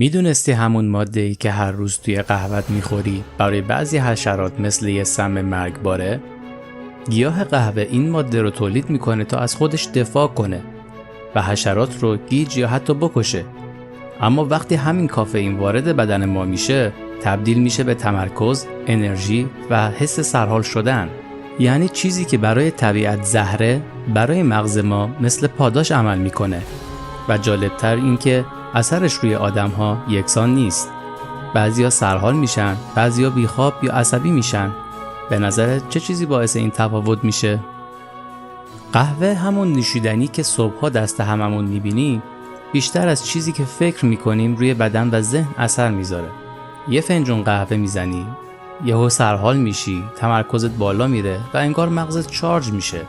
میدونستی همون ماده‌ای که هر روز توی قهوت میخوری برای بعضی حشرات مثل یه سم مرگباره؟ گیاه قهوه این ماده رو تولید میکنه تا از خودش دفاع کنه و حشرات رو گیج یا حتی بکشه. اما وقتی همین کافئین وارد بدن ما میشه، تبدیل میشه به تمرکز، انرژی و حس سرحال شدن. یعنی چیزی که برای طبیعت زهره، برای مغز ما مثل پاداش عمل میکنه. و جالبتر این که اثرش روی آدم‌ها یکسان نیست. بعضیا سرحال میشن، بعضیا بیخواب یا عصبی میشن. به نظرت چه چیزی باعث این تفاوت میشه؟ قهوه همون نوشیدنی که صبحها دست هممون میبینی، بیشتر از چیزی که فکر میکنیم روی بدن و ذهن اثر میذاره. یه فنجون قهوه میزنی، یهو سرحال میشی، تمرکزت بالا میره و انگار مغزت چارج میشه.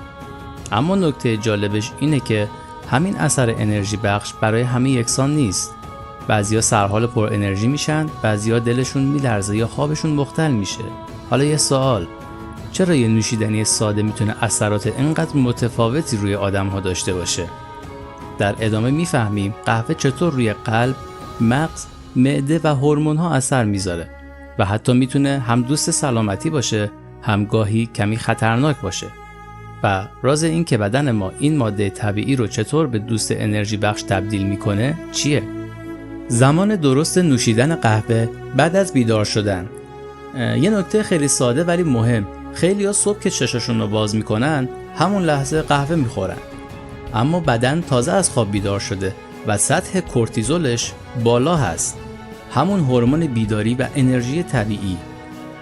اما نکته جالبش اینه که همین اثر انرژی بخش برای همه یکسان نیست. بعضیا سرحال پر انرژی میشن، بعضیا دلشون میلرزه یا خوابشون مختل میشه. حالا یه سوال، چرا یه نوشیدنی ساده میتونه اثرات اینقدر متفاوتی روی آدم‌ها داشته باشه؟ در ادامه میفهمیم قهوه چطور روی قلب، مغز، معده و هورمون‌ها اثر میذاره و حتی میتونه هم دوست سلامتی باشه، هم گاهی کمی خطرناک باشه. و راز این که بدن ما این ماده طبیعی رو چطور به دوست انرژی بخش تبدیل میکنه چیه؟ زمان درست نوشیدن قهوه بعد از بیدار شدن. یه نکته خیلی ساده ولی مهم، خیلی‌ها صبح که چشاشون رو باز میکنن همون لحظه قهوه میخورن. اما بدن تازه از خواب بیدار شده و سطح کورتیزولش بالا هست، همون هورمون بیداری و انرژی طبیعی.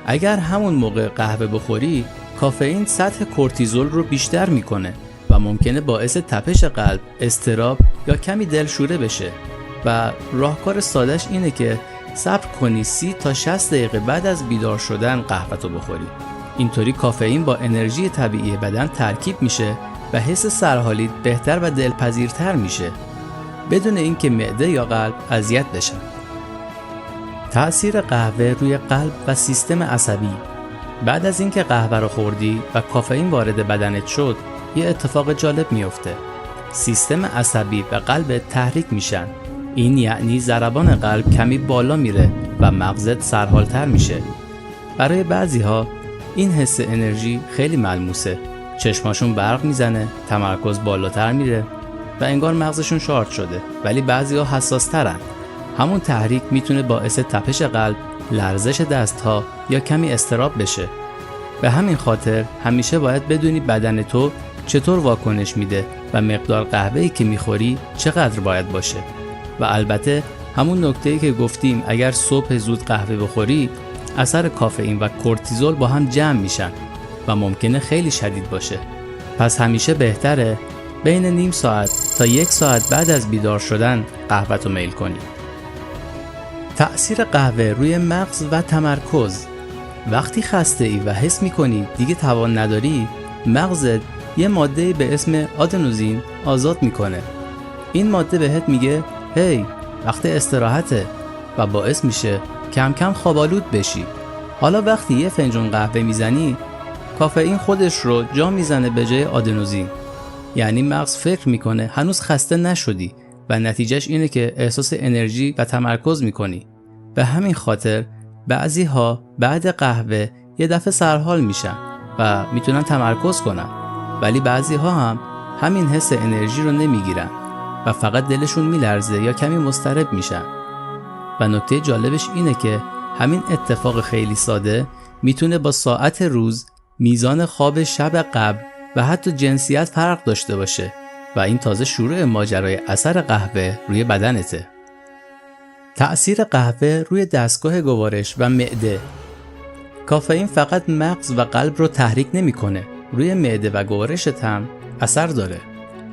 اگر همون موقع قهوه بخوری، کافئین سطح کورتیزول رو بیشتر میکنه و ممکنه باعث تپش قلب، اضطراب یا کمی دلشوره بشه. و راهکار سادهش اینه که صبر کنی 30 تا 60 دقیقه بعد از بیدار شدن قهوه‌تو بخوری. اینطوری کافئین با انرژی طبیعی بدن ترکیب میشه و حس سرحالیت بهتر و دلپذیرتر میشه، بدون اینکه معده یا قلب اذیت بشن. تأثیر قهوه روی قلب و سیستم عصبی. بعد از اینکه قهوه رو خوردی و کافئین وارد بدنت شد، یه اتفاق جالب میفته. سیستم عصبی و قلب تحریک میشن. این یعنی ضربان قلب کمی بالا میره و مغزت سرحالتر میشه. برای بعضی‌ها این حس انرژی خیلی ملموسه. چشماشون برق میزنه، تمرکز بالاتر میره و انگار مغزشون شارژ شده. ولی بعضی‌ها حساس‌ترن. همون تحریک میتونه باعث تپش قلب، لرزش دستها یا کمی اضطراب بشه. به همین خاطر همیشه باید بدونی بدن تو چطور واکنش میده و مقدار قهوه‌ای که میخوری چقدر باید باشه. و البته همون نکته‌ای که گفتیم، اگر صبح زود قهوه بخوری، اثر کافئین و کورتیزول با هم جمع میشن و ممکنه خیلی شدید باشه. پس همیشه بهتره بین نیم ساعت تا 1 ساعت بعد از بیدار شدن قهوه‌تو میل کنی. تأثیر قهوه روی مغز و تمرکز. وقتی خسته ای و حس میکنی دیگه توان نداری، مغزت یه ماده به اسم آدنوزین آزاد میکنه. این ماده بهت میگه هی وقت استراحته و باعث میشه کم کم خوابالود بشی. حالا وقتی یه فنجون قهوه میزنی، کافئین خودش رو جا میزنه به جای آدنوزین. یعنی مغز فکر میکنه هنوز خسته نشدی و نتیجهش اینه که احساس انرژی و تمرکز میکنی. به همین خاطر بعضی ها بعد قهوه یه دفعه سرحال میشن و میتونن تمرکز کنن، ولی بعضی ها هم همین حس انرژی رو نمیگیرن و فقط دلشون میلرزه یا کمی مضطرب میشن. و نکته جالبش اینه که همین اتفاق خیلی ساده میتونه با ساعت روز، میزان خواب شب قبل و حتی جنسیت فرق داشته باشه و این تازه شروع ماجرای اثر قهوه روی بدنته. تأثیر قهوه روی دستگاه گوارش و معده. کافئین فقط مغز و قلب رو تحریک نمیکنه، روی معده و گوارشت هم اثر داره.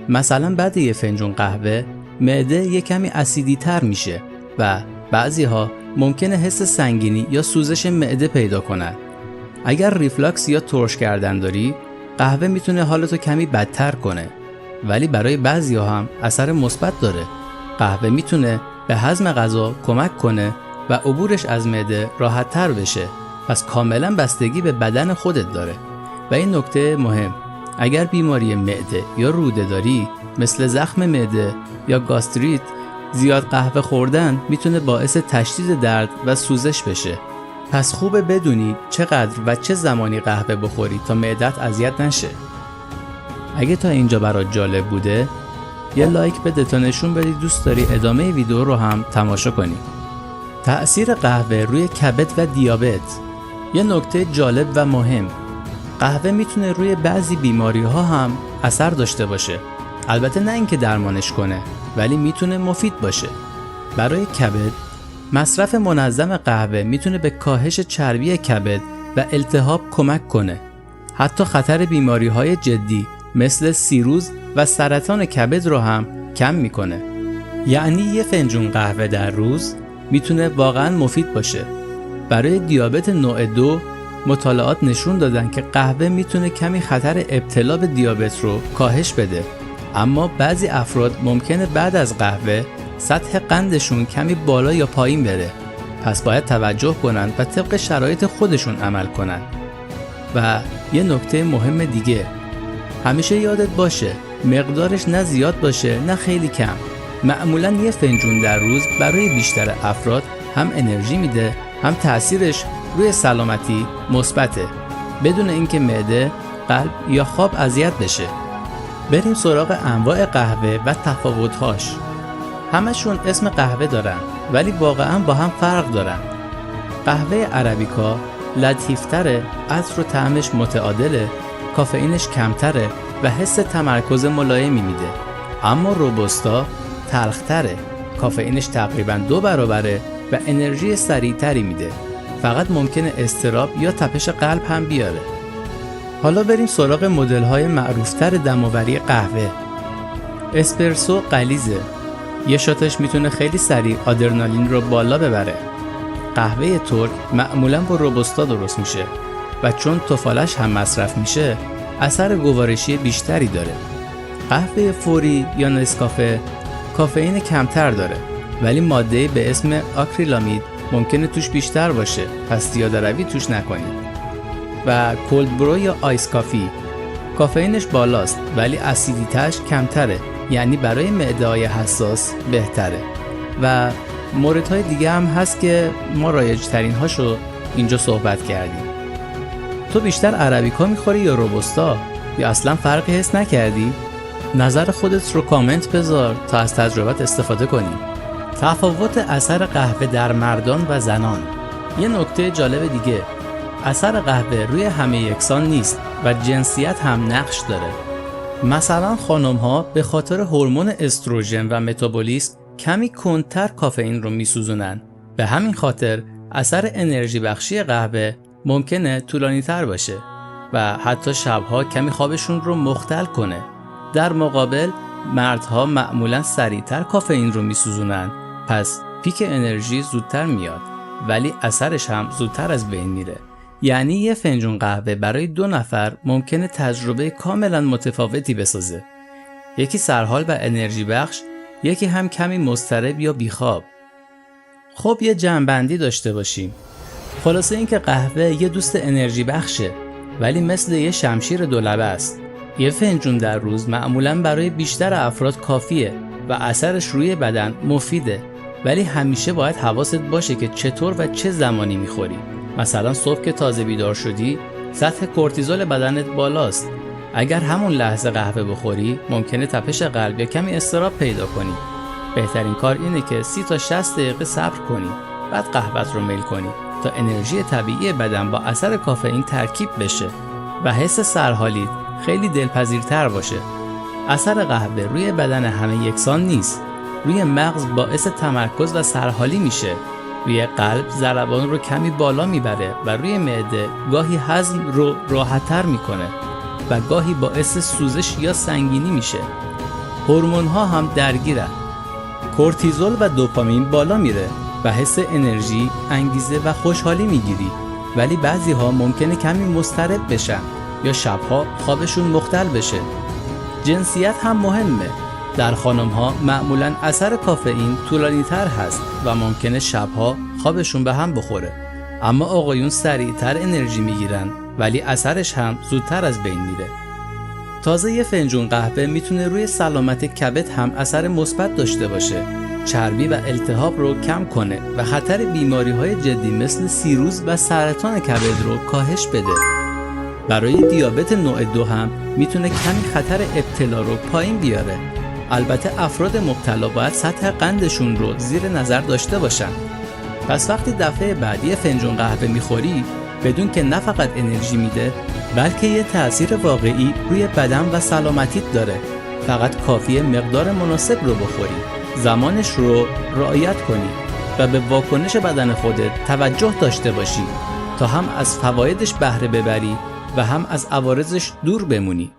مثلا بعد یه فنجون قهوه معده یه کمی اسیدی تر میشه و بعضی‌ها ممکنه حس سنگینی یا سوزش معده پیدا کنن. اگر ریفلاکس یا ترش کردن داری، قهوه میتونه حالتو کمی بدتر کنه. ولی برای بعضی‌ها هم اثر مثبت داره. قهوه میتونه به هضم غذا کمک کنه و عبورش از معده راحت تر بشه. پس کاملا بستگی به بدن خودت داره. و این نکته مهم، اگر بیماری معده یا روده داری مثل زخم معده یا گاستریت، زیاد قهوه خوردن میتونه باعث تشدید درد و سوزش بشه. پس خوبه بدونی چقدر و چه زمانی قهوه بخوری تا معدت اذیت نشه. اگه تا اینجا برات جالب بوده، یه لایک بده تا نشون بدی دوست داری ادامه ویدیو رو هم تماشا کنی. تأثیر قهوه روی کبد و دیابت. یه نکته جالب و مهم، قهوه میتونه روی بعضی بیماری ها هم اثر داشته باشه. البته نه اینکه درمانش کنه، ولی میتونه مفید باشه. برای کبد، مصرف منظم قهوه میتونه به کاهش چربی کبد و التهاب کمک کنه. حتی خطر بیماری های جدی مثل سیروز و سرطان کبد رو هم کم میکنه. یعنی یه فنجون قهوه در روز میتونه واقعا مفید باشه. برای دیابت نوع 2 مطالعات نشون دادن که قهوه میتونه کمی خطر ابتلا به دیابت رو کاهش بده. اما بعضی افراد ممکنه بعد از قهوه سطح قندشون کمی بالا یا پایین بره. پس باید توجه کنن و طبق شرایط خودشون عمل کنن. و یه نکته مهم دیگه، همیشه یادت باشه مقدارش نه زیاد باشه نه خیلی کم. معمولاً یه فنجون در روز برای بیشتر افراد هم انرژی میده، هم تأثیرش روی سلامتی مثبته، بدون اینکه معده، قلب یا خواب اذیت بشه. بریم سراغ انواع قهوه و تفاوت‌هاش. همشون اسم قهوه دارن ولی واقعاً با هم فرق دارن. قهوه عربیکا لطیفتره، عطر و طعمش متعادله، کافئینش کمتره و حس تمرکز ملایمی میده. اما روبوستا تلختره، کافئینش تقریباً 2 برابره و انرژی سریعتری میده. فقط ممکنه اضطراب یا تپش قلب هم بیاره. حالا بریم سراغ مدل‌های معروفتر دماوری قهوه. اسپرسو غلیظه، یه شاتش میتونه خیلی سریع آدرنالین رو بالا ببره. قهوه ترک معمولاً با روبوستا درست میشه و چون توفالش هم مصرف میشه اثر گوارشی بیشتری داره. قهوه فوری یا نسکافه کافئین کمتر داره ولی ماده به اسم آکریلامید ممکنه توش بیشتر باشه، پس زیاده روی توش نکنید. و کولد برو یا آیس کافی کافئینش بالاست ولی اسیدیتش کمتره، یعنی برای معده‌های حساس بهتره. و موردهای دیگه هم هست که ما رایج ترین هاشو اینجا صحبت کردیم. تو بیشتر عربیکا میخوری یا روبوستا؟ یا اصلا فرقی حس نکردی؟ نظر خودت رو کامنت بذار تا از تجربت استفاده کنیم. تفاوت اثر قهوه در مردان و زنان. یه نکته جالب دیگه، اثر قهوه روی همه یکسان نیست و جنسیت هم نقش داره. مثلا خانم‌ها به خاطر هورمون استروژن و متابولیسم کمی کندتر کافئین رو میسوزونن. به همین خاطر اثر انرژی بخشی قهوه ممکنه طولانی‌تر باشه و حتی شب‌ها کمی خوابشون رو مختل کنه. در مقابل مردها معمولاً سریعتر کافئین رو میسوزونن، پس پیک انرژی زودتر میاد ولی اثرش هم زودتر از بین میره. یعنی یه فنجون قهوه برای 2 نفر ممکنه تجربه کاملا متفاوتی بسازه. یکی سرحال و انرژی بخش، یکی هم کمی مضطرب یا بیخواب. خب یه جمع‌بندی داشته باشیم. خلاصه اینکه قهوه یه دوست انرژی بخشه ولی مثل یه شمشیر 2 لبه است. یه فنجون در روز معمولاً برای بیشتر افراد کافیه و اثرش روی بدن مفیده، ولی همیشه باید حواست باشه که چطور و چه زمانی میخوری. مثلا صبح که تازه بیدار شدی سطح کورتیزول بدنت بالاست. اگر همون لحظه قهوه بخوری ممکنه تپش قلب یا کمی اضطراب پیدا کنی. بهترین کار اینه که 30 تا 60 دقیقه صبر کنی، بعد قهوه‌ت رو میل کنی تا انرژی طبیعی بدن با اثر کافئین ترکیب بشه و حس سرحالیت خیلی دلپذیرتر باشه. اثر قهوه روی بدن همه یکسان نیست. روی مغز باعث تمرکز و سرحالی میشه، روی قلب ضربان رو کمی بالا میبره و روی معده گاهی هضم رو راحت‌تر میکنه و گاهی باعث سوزش یا سنگینی میشه. هورمون‌ها هم درگیرن. کورتیزول و دوپامین بالا میره و حس انرژی، انگیزه و خوشحالی میگیری، ولی بعضی‌ها ممکنه کمی مضطرب بشن یا شبها خوابشون مختل بشه. جنسیت هم مهمه. در خانم‌ها معمولاً اثر کافئین طولانی‌تر هست و ممکنه شبها خوابشون به هم بخوره. اما آقایون سریعتر انرژی میگیرن ولی اثرش هم زودتر از بین میره. تازه یه فنجون قهوه میتونه روی سلامت کبد هم اثر مثبت داشته باشه، چربی و التهاب رو کم کنه و خطر بیماری‌های جدی مثل سیروز و سرطان کبد رو کاهش بده. برای دیابت نوع 2 هم میتونه کمی خطر ابتلا رو پایین بیاره. البته افراد مبتلا باید سطح قندشون رو زیر نظر داشته باشن. پس وقتی دفعه بعدی فنجون قهوه میخوری، بدون که نه فقط انرژی میده، بلکه یه تأثیر واقعی روی بدن و سلامتیت داره. فقط کافیه مقدار مناسب رو بخوری، زمانش رو رعایت کنی و به واکنش بدن خودت توجه داشته باشی تا هم از فوایدش بهره ببری و هم از عوارضش دور بمونی.